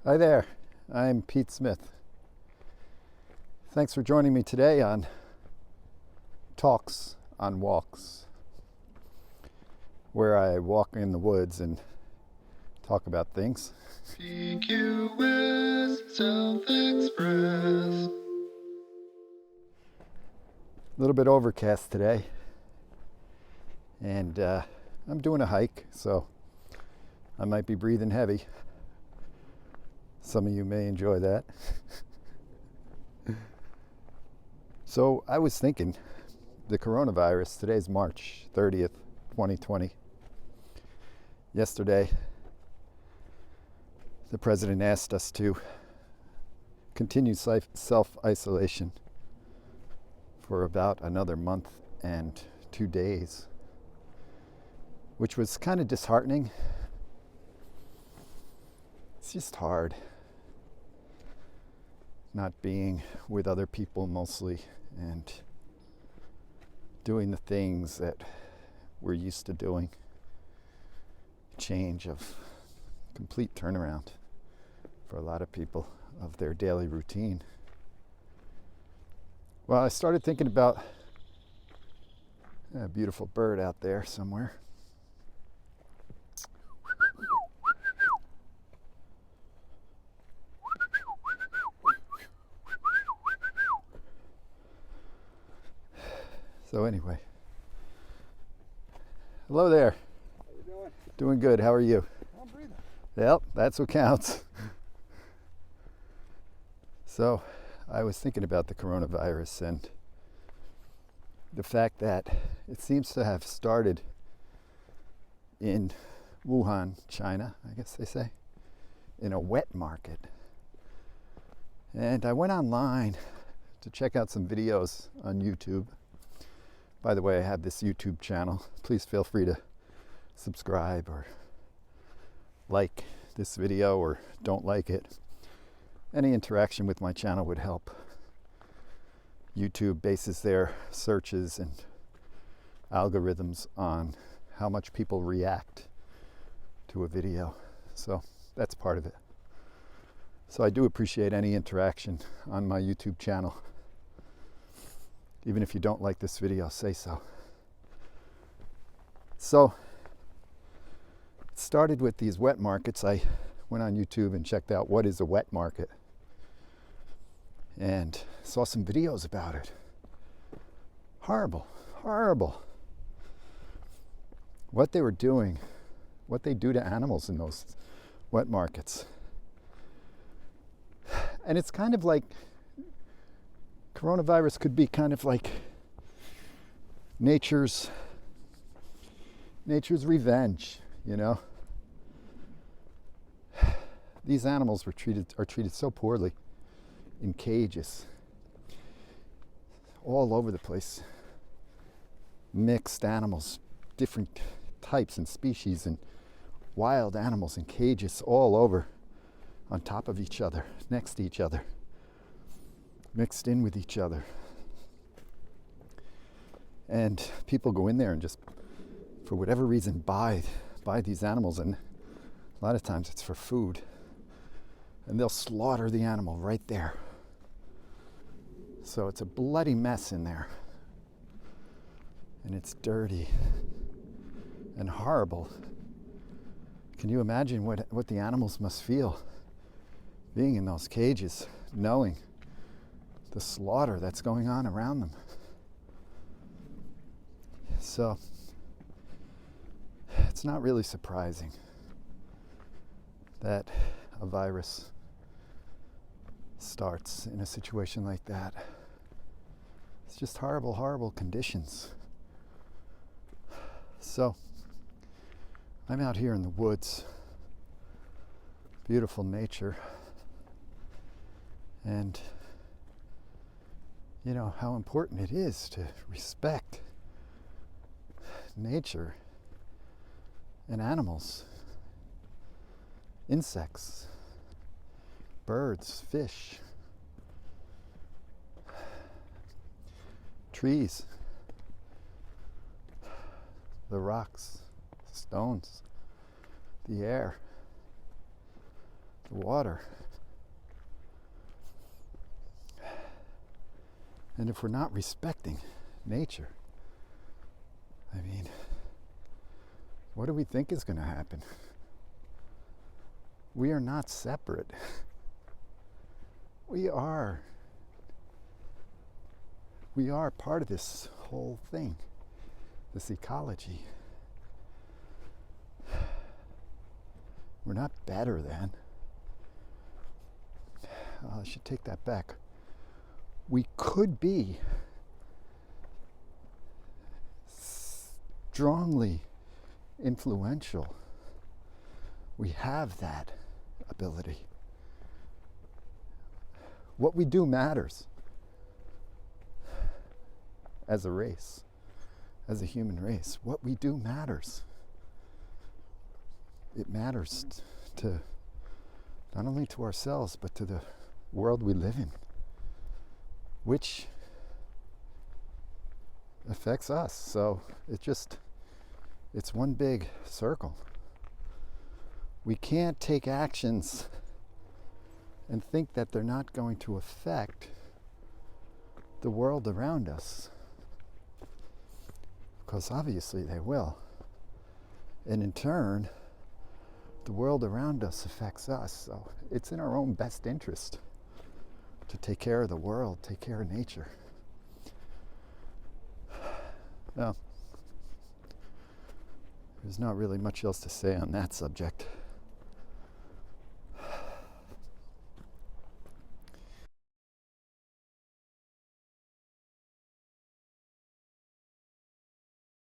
Hi there, I'm Pete Smith. Thanks for joining me today on Talks on Walks, where I walk in the woods and talk about things. PQS Self-Express. A little bit overcast today, and I'm doing a hike, so I might be breathing heavy. Some of you may enjoy that. So I was thinking, the coronavirus, today's March 30th, 2020. Yesterday, the president asked us to continue self-isolation for about another month and 2 days, which was kind of disheartening. It's just hard not being with other people mostly and doing the things that we're used to doing. Change of complete turnaround for a lot of people of their daily routine. Well, I started thinking about a beautiful bird out there somewhere. So anyway, hello there. How you doing? Doing good. How are you? I'm breathing. Yep, that's what counts. So I was thinking about the coronavirus and the fact that it seems to have started in Wuhan, China, I guess they say, in a wet market. And I went online to check out some videos on YouTube. By the way, I have this YouTube channel. Please feel free to subscribe or like this video or don't like it. Any interaction with my channel would help. YouTube bases their searches and algorithms on how much people react to a video. So that's part of it. So I do appreciate any interaction on my YouTube channel. Even if you don't like this video, say so. So it started with these wet markets. I went on YouTube and checked out what is a wet market and saw some videos about it. Horrible, horrible. What they were doing, what they do to animals in those wet markets. And it's kind of like coronavirus could be kind of like nature's revenge, you know. These animals are treated so poorly in cages all over the place. Mixed animals, different types and species, and wild animals in cages all over, on top of each other, next to each other, mixed in with each other. And people go in there and just, for whatever reason, buy these animals, and a lot of times it's for food. And they'll slaughter the animal right there. So it's a bloody mess in there. And it's dirty and horrible. Can you imagine what the animals must feel being in those cages, knowing the slaughter that's going on around them? So it's not really surprising that a virus starts in a situation like that. It's just horrible, horrible conditions. So I'm out here in the woods, beautiful nature, and you know how important it is to respect nature and animals, insects, birds, fish, trees, the rocks, stones, the air. the water. And if we're not respecting nature, I mean, what do we think is going to happen? We are not separate. We are part of this whole thing, this ecology. We're not better than. I should take that back. We could be strongly influential. We have that ability. What we do matters as a race, as a human race. What we do matters. It matters to not only to ourselves, but to the world we live in, which affects us. So it's one big circle. We can't take actions and think that they're not going to affect the world around us, because obviously they will. And in turn, the world around us affects us. So it's in our own best interest to take care of the world, take care of nature. Well, there's not really much else to say on that subject.